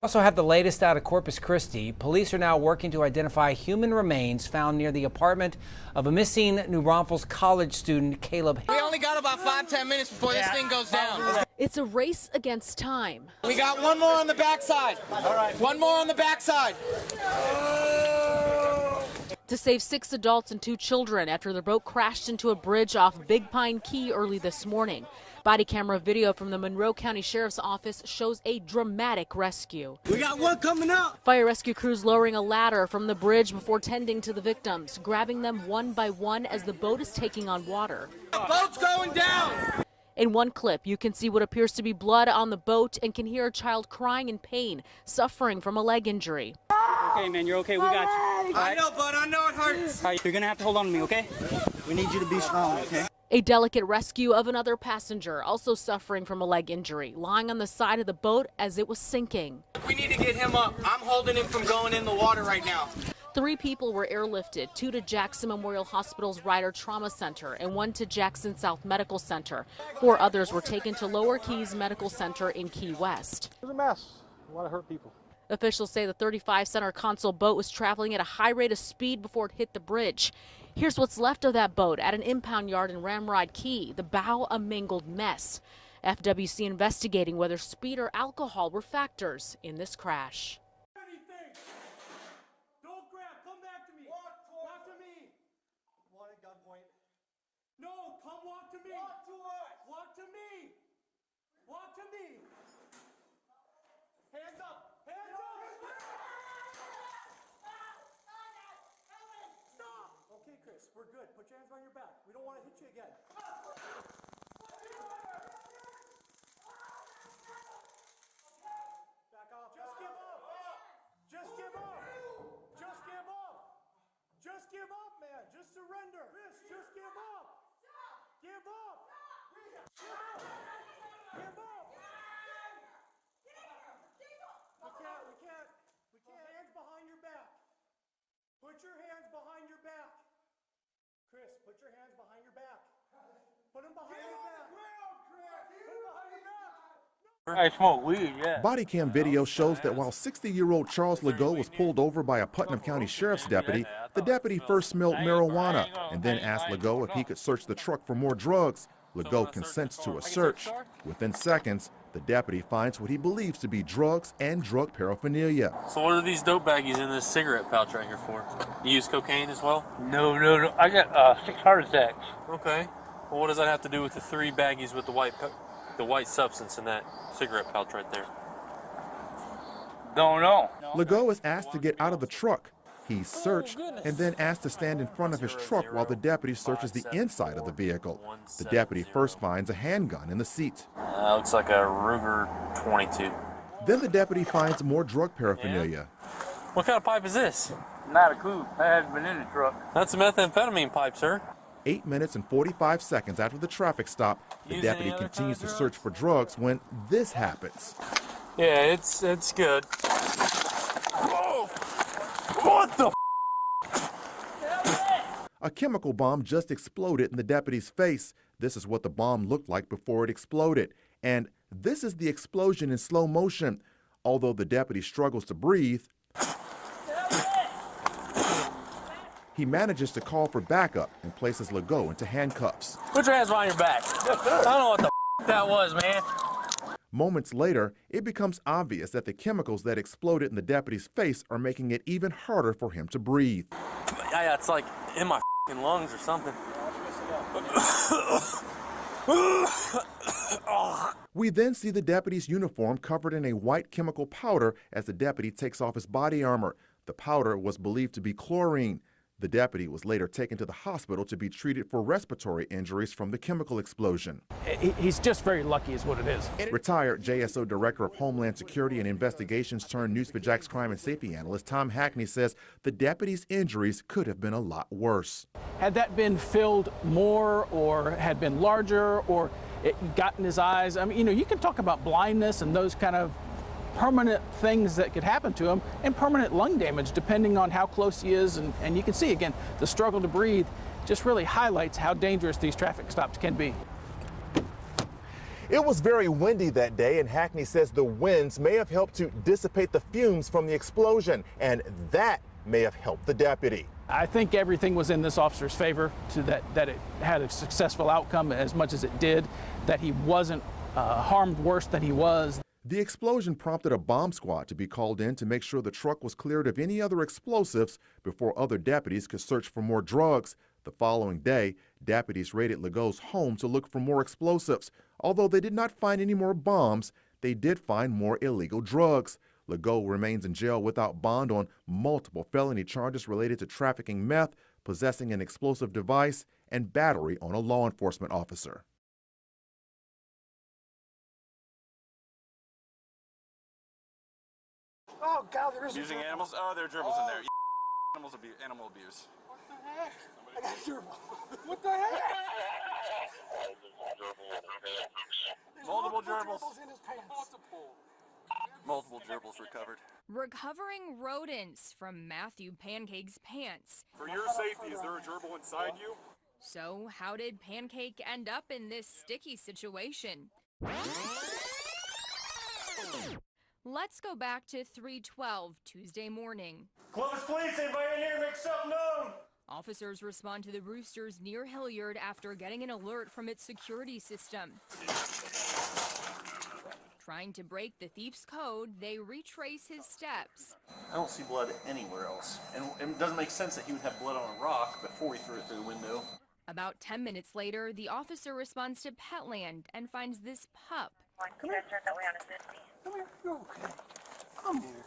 Also have the latest out of Corpus Christi. Police are now working to identify human remains found near the apartment of a missing New Braunfels college student, Caleb. We only got about 5-10 minutes before this thing goes down. It's a race against time. We got one more on the backside. All right. One more on the backside. To save 6 adults and 2 children after their boat crashed into a bridge off Big Pine Key early this morning. Body camera video from the Monroe County Sheriff's Office shows a dramatic rescue. We got one coming up. Fire rescue crews lowering a ladder from the bridge before tending to the victims, grabbing them one by one as the boat is taking on water. The boat's going down. In one clip, you can see what appears to be blood on the boat and can hear a child crying in pain, suffering from a leg injury. Okay, man, you're okay. We got you. I know, bud. I know it hurts. Right, you're going to have to hold on to me, okay? We need you to be strong, okay? A delicate rescue of another passenger, also suffering from a leg injury, lying on the side of the boat as it was sinking. We need to get him up. I'm holding him from going in the water right now. 3 people were airlifted, 2 to Jackson Memorial Hospital's Ryder Trauma Center and 1 to Jackson South Medical Center. 4 others were taken to Lower Keys Medical Center in Key West. It was a mess. A lot of hurt people. Officials say the 35 center console boat was traveling at a high rate of speed before it hit the bridge. Here's what's left of that boat at an impound yard in Ramrod Key. The bow a mangled mess. FWC investigating whether speed or alcohol were factors in this crash. Don't grab. Come back to me. Walk to me. One at gunpoint. No, come walk to me. Walk to us. Walk to me. Walk to me. Hands up. Hands up. Stop. Okay, Chris, we're good. Put your hands on your back. We don't want to hit you again. Back off. Just give up. Just give up. Just give up. Just give up, man. Just surrender. Chris, just give up. Give up. Give up. Give up. We can't. Hands behind your back. Put your hands behind your back. Chris, put your hands behind your back. Put them behind your back. Put them behind your back. I smoke weed, yeah. Body cam video shows that while 60-year-old Charles Legault was pulled over by a Putnam County Sheriff's deputy, the deputy first smelled marijuana and then asked Legault if he could search the truck for more drugs. Legault consents to a search. Within seconds, the deputy finds what he believes to be drugs and drug paraphernalia. So what are these dope baggies in this cigarette pouch right here for? You use cocaine as well? No. I got 6 heart attacks. Okay. Well, what does that have to do with the 3 baggies with the white substance in that cigarette pouch right there? Don't know. Legault is asked to get out of the truck. He's searched and then asked to stand in front of his truck while the deputy searches the inside of the vehicle. The deputy first finds a handgun in the seat. Looks like a Ruger 22. Then the deputy finds more drug paraphernalia. What kind of pipe is this? Not a clue. I hadn't been in the truck. That's a methamphetamine pipe, sir. 8 minutes and 45 seconds after the traffic stop, the deputy continues to search for drugs when this happens. Yeah, it's good. Whoa! What the A chemical bomb just exploded in the deputy's face. This is what the bomb looked like before it exploded. And this is the explosion in slow motion. Although the deputy struggles to breathe, he manages to call for backup and places Legault into handcuffs. Put your hands behind your back. I don't know what the that was, man. Moments later, it becomes obvious that the chemicals that exploded in the deputy's face are making it even harder for him to breathe. Yeah, it's like in my lungs or something. We then see the deputy's uniform covered in a white chemical powder as the deputy takes off his body armor. The powder was believed to be chlorine. The deputy was later taken to the hospital to be treated for respiratory injuries from the chemical explosion. He's just very lucky is what it is. Retired JSO Director of Homeland Security and Investigations turned News4JAX crime and safety analyst Tom Hackney says the deputy's injuries could have been a lot worse. Had that been filled more or had been larger or it got in his eyes, I mean, you can talk about blindness and those kind of permanent things that could happen to him and permanent lung damage depending on how close he is. And you can see, again, the struggle to breathe just really highlights how dangerous these traffic stops can be. It was very windy that day, and Hackney says the winds may have helped to dissipate the fumes from the explosion, and that may have helped the deputy. I think everything was in this officer's favor to that it had a successful outcome as much as it did, that he wasn't harmed worse than he was. The explosion prompted a bomb squad to be called in to make sure the truck was cleared of any other explosives before other deputies could search for more drugs. The following day, deputies raided Legault's home to look for more explosives. Although they did not find any more bombs, they did find more illegal drugs. Legault remains in jail without bond on multiple felony charges related to trafficking meth, possessing an explosive device, and battery on a law enforcement officer. Oh, God, there is Using animals? Oh, there are gerbils in there. Animal abuse. What the heck? I got a gerbil. What the heck? Multiple gerbils. In his pants. Multiple gerbils recovered. Recovering rodents from Matthew Pancake's pants. For your safety, is there a gerbil inside you? So how did Pancake end up in this sticky situation? Let's go back to 3:12 Tuesday morning. Clovis Police, anybody in here, make yourself known! Officers respond to the Roosters near Hilliard after getting an alert from its security system. Trying to break the thief's code, they retrace his steps. I don't see blood anywhere else. And it doesn't make sense that he would have blood on a rock before he threw it through the window. About 10 minutes later, the officer responds to Petland and finds this pup. Come here. Come here. You're okay. Come here.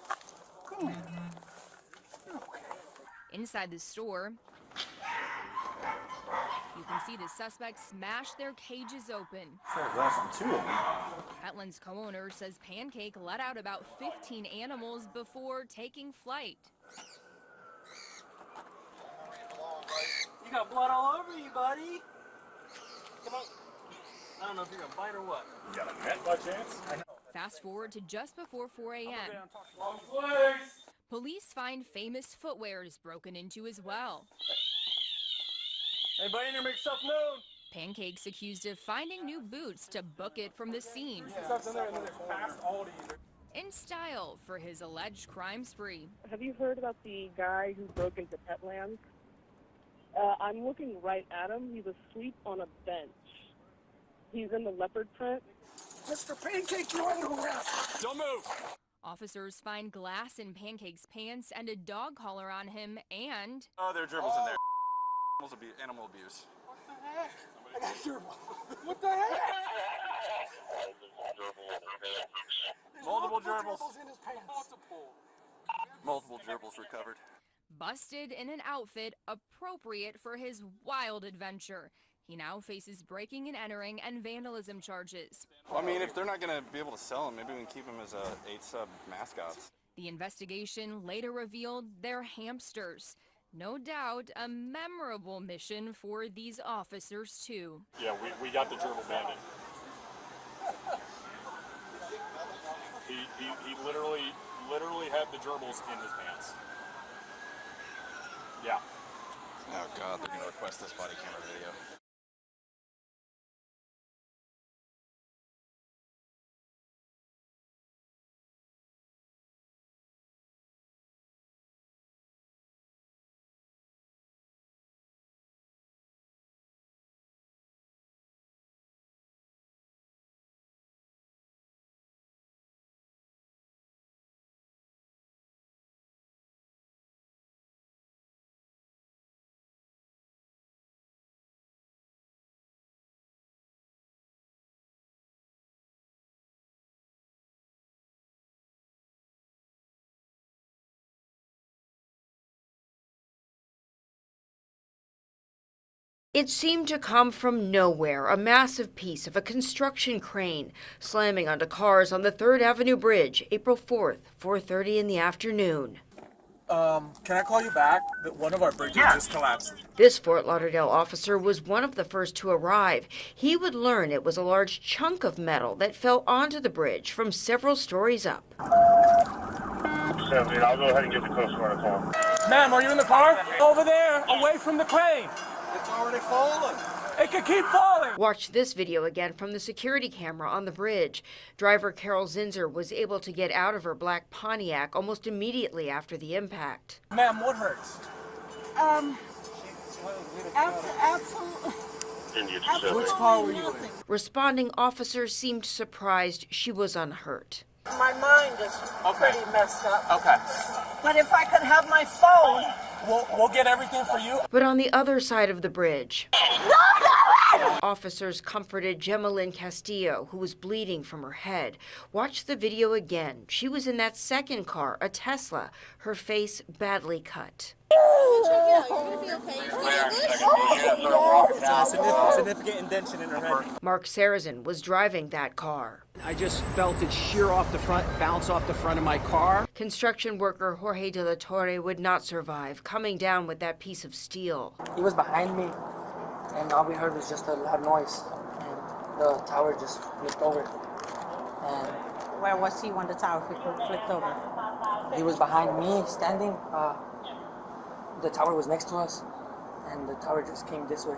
Come here. You're okay. Inside the store, you can see the suspects smash their cages open. Petland's co-owner says Pancake let out about 15 animals before taking flight. You got blood all over you, buddy. Come on. I don't know if you're gonna bite or what. You got a net by chance? Fast forward to just before 4 a.m. Police find famous footwears broken into as well. Anybody in here, make yourself known? Pancake's accused of finding new boots to book it from the scene. In style for his alleged crime spree. Have you heard about the guy who broke into Petland? I'm looking right at him. He's asleep on a bench. He's in the leopard print. Mr. Pancake, you're under arrest. Don't move! Officers find glass in Pancake's pants and a dog collar on him and... Oh, there are gerbils in there. Animal abuse. What the heck? I got a gerbil. What the heck? Multiple gerbils. In his pants. Multiple gerbils recovered. busted in an outfit appropriate for his wild adventure. He now faces breaking and entering and vandalism charges. Well, I mean, if they're not going to be able to sell them, maybe we can keep them as 8-sub mascots. The investigation later revealed they're hamsters. No doubt a memorable mission for these officers, too. Yeah, we got the gerbil bandit. He literally had the gerbils in his pants. Yeah. Oh, God, they're going to request this body camera video. It seemed to come from nowhere, a massive piece of a construction crane slamming onto cars on the 3rd Avenue Bridge, April 4th, 4:30 in the afternoon. Can I call you back? One of our bridges just collapsed. This Fort Lauderdale officer was one of the first to arrive. He would learn it was a large chunk of metal that fell onto the bridge from several stories up. 70, I'll go ahead and give the Coast Guard a call. Ma'am, are you in the car? Over there, away from the crane. It's already fallen. It could keep falling. Watch this video again from the security camera on the bridge. Driver Carol Zinzer was able to get out of her black Pontiac almost immediately after the impact. Ma'am, what hurts? Absolutely. Which car were you in? Responding officers seemed surprised she was unhurt. My mind is pretty messed up. Okay. But if I could have my phone. We'll get everything for you. But on the other side of the bridge, officers comforted Gemalyn Castillo, who was bleeding from her head. Watch the video again. She was in that second car, a Tesla, her face badly cut. Significant indention in her head. Mark Sarazin was driving that car. I just felt it shear off the front, bounce off the front of my car. Construction worker Jorge de la Torre would not survive, coming down with that piece of steel. He was behind me, and all we heard was just a loud noise, and the tower just flipped over. And Where was he when the tower flipped over? he was behind me, standing. The tower was next to us, and the tower just came this way.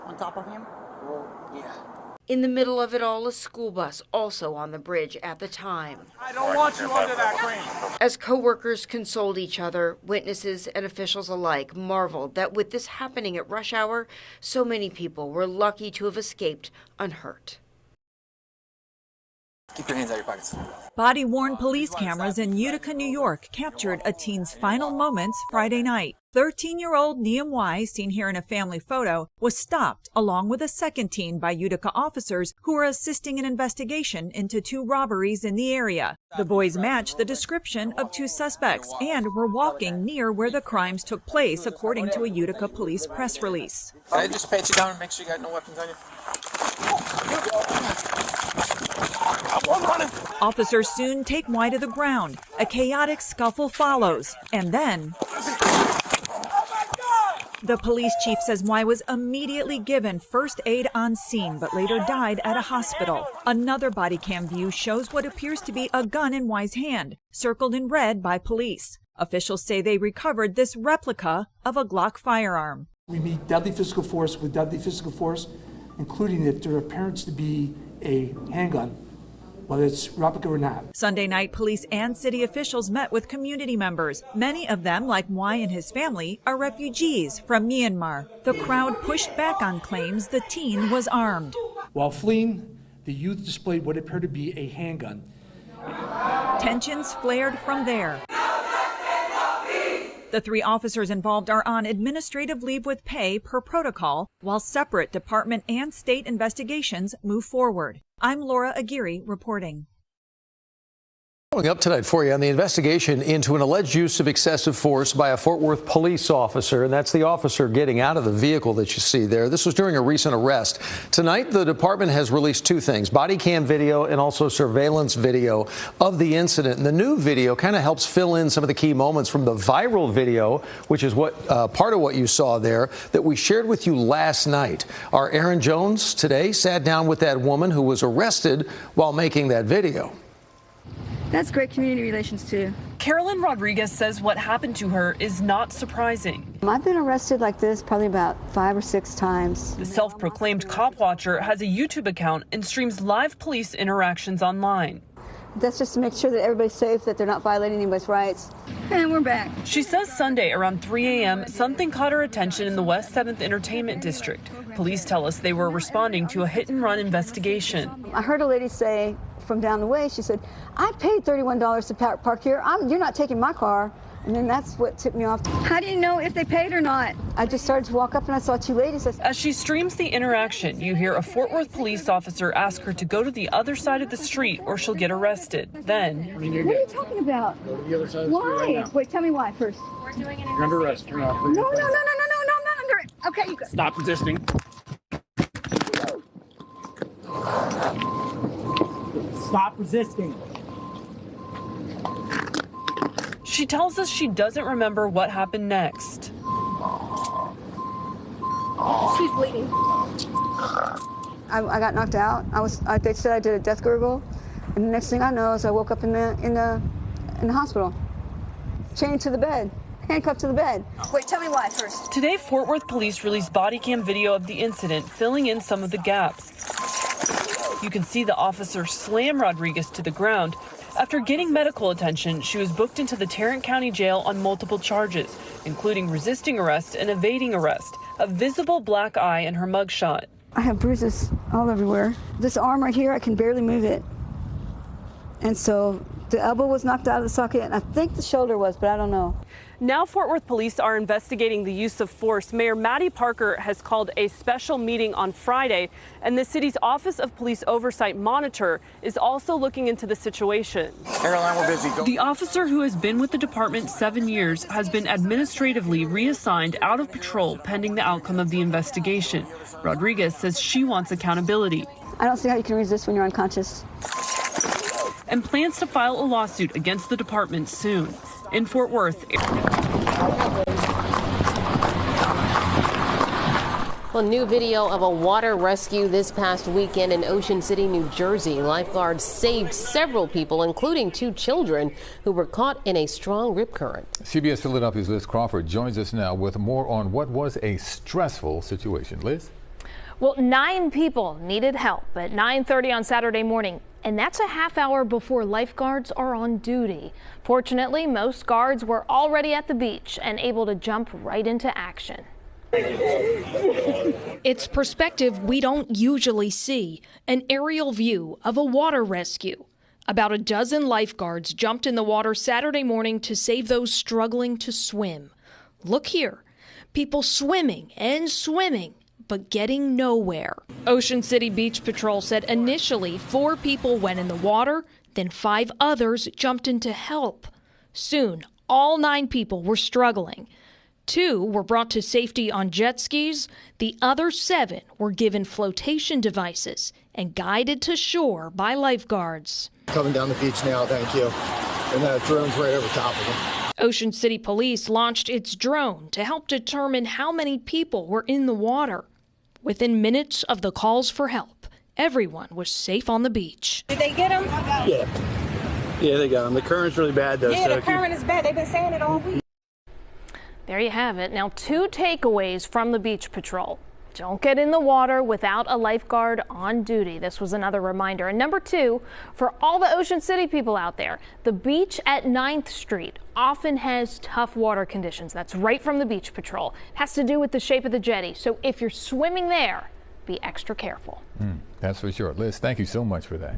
On top of him? Well, yeah. In the middle of it all, a school bus also on the bridge at the time. I don't want you under that crane. As co-workers consoled each other, witnesses and officials alike marveled that with this happening at rush hour, so many people were lucky to have escaped unhurt. Keep your hands out of your pockets. Body-worn police cameras in Utica, New York captured a teen's final moments Friday night. 13-year-old Liam Y, seen here in a family photo, was stopped along with a second teen by Utica officers who were assisting an investigation into 2 robberies in the area. The boys matched the description of 2 suspects and were walking near where the crimes took place, according to a Utica police press release. Can I just pat you down and make sure you got no weapons on you? Officers soon take Y to the ground. A chaotic scuffle follows, and then the police chief says Y was immediately given first aid on scene, but later died at a hospital. Another body cam view shows what appears to be a gun in Y's hand, circled in red by police. Officials say they recovered this replica of a Glock firearm. We meet deadly physical force with deadly physical force, including if there appears to be a handgun, whether it's replica or not. Sunday night, police and city officials met with community members. Many of them, like Y and his family, are refugees from Myanmar. The crowd pushed back on claims the teen was armed. While fleeing, the youth displayed what appeared to be a handgun. Tensions flared from there. The 3 officers involved are on administrative leave with pay per protocol, while separate department and state investigations move forward. I'm Laura Aguirre reporting. Coming up tonight for you on the investigation into an alleged use of excessive force by a Fort Worth police officer, and that's the officer getting out of the vehicle that you see there. This was during a recent arrest. Tonight, the department has released 2 things, body cam video and also surveillance video of the incident. And the new video kind of helps fill in some of the key moments from the viral video, which is what part of what you saw there that we shared with you last night. Our Aaron Jones today sat down with that woman who was arrested while making that video. That's great community relations, too. Carolyn Rodriguez says what happened to her is not surprising. I've been arrested like this probably about 5 or 6 times. The self-proclaimed cop watcher has a YouTube account and streams live police interactions online. That's just to make sure that everybody's safe, that they're not violating anybody's rights. And we're back. She says Sunday around 3 a.m., something caught her attention in the West 7th Entertainment District. Police tell us they were responding to a hit-and-run investigation. I heard a lady say from down the way, she said, I paid $31 to park here. You're not taking my car. And then that's what tipped me off. How do you know if they paid or not? I just started to walk up and I saw 2 ladies. As she streams the interaction, you hear a Fort Worth police officer ask her to go to the other side of the street or she'll get arrested. Then, what are you talking about? Go to the other side of the why? street right now. Wait, tell me why first. You're under arrest. You're not. No, I'm not under it. Okay, you go. Stop resisting. Stop resisting. she tells us she doesn't remember what happened next. She's bleeding. I got knocked out. They said I did a death gurgle, and the next thing I know is I woke up in the hospital, chained to the bed. handcuffed to the bed. Wait, tell me why first. Today, Fort Worth police released body cam video of the incident, filling in some of the gaps. You can see the officer slam Rodriguez to the ground. After getting medical attention, she was booked into the Tarrant County Jail on multiple charges, including resisting arrest and evading arrest, a visible black eye in her mugshot. I have bruises all everywhere. This arm right here, I can barely move it. And so the elbow was knocked out of the socket, and I think the shoulder was, but I don't know. Now Fort Worth police are investigating the use of force. Mayor Matty Parker has called a special meeting on Friday, and the city's Office of Police Oversight Monitor is also looking into the situation. Caroline, we're busy. Go. The officer, who has been with the department 7 years, has been administratively reassigned out of patrol pending the outcome of the investigation. Rodriguez says she wants accountability. I don't see how you can resist when you're unconscious. And plans to file a lawsuit against the department soon. In Fort Worth. Well, new video of a water rescue this past weekend in Ocean City, New Jersey. Lifeguards saved several people, including 2 children who were caught in a strong rip current. CBS Philadelphia's Liz Crawford joins us now with more on what was a stressful situation. Liz? Well, 9 people needed help at 9:30 on Saturday morning, and that's a half hour before lifeguards are on duty. Fortunately, most guards were already at the beach and able to jump right into action. It's perspective we don't usually see, an aerial view of a water rescue. About a dozen lifeguards jumped in the water Saturday morning to save those struggling to swim. Look here, people swimming and swimming, but getting nowhere. Ocean City Beach Patrol said initially 4 people went in the water, then 5 others jumped in to help. Soon, all 9 people were struggling. 2 were brought to safety on jet skis. The other 7 were given flotation devices and guided to shore by lifeguards. Coming down the beach now, thank you. And that drone's right over top of them. Ocean City Police launched its drone to help determine how many people were in the water. Within minutes of the calls for help, everyone was safe on the beach. Did they get him? Yeah, they got him. The current's really bad, though. Yeah, the current is bad. They've been saying it all week. There you have it. Now, 2 takeaways from the Beach Patrol. Don't get in the water without a lifeguard on duty. This was another reminder. And number 2, for all the Ocean City people out there, the beach at 9th Street often has tough water conditions. That's right from the Beach Patrol. It has to do with the shape of the jetty. So if you're swimming there, be extra careful. That's for sure. Liz, thank you so much for that.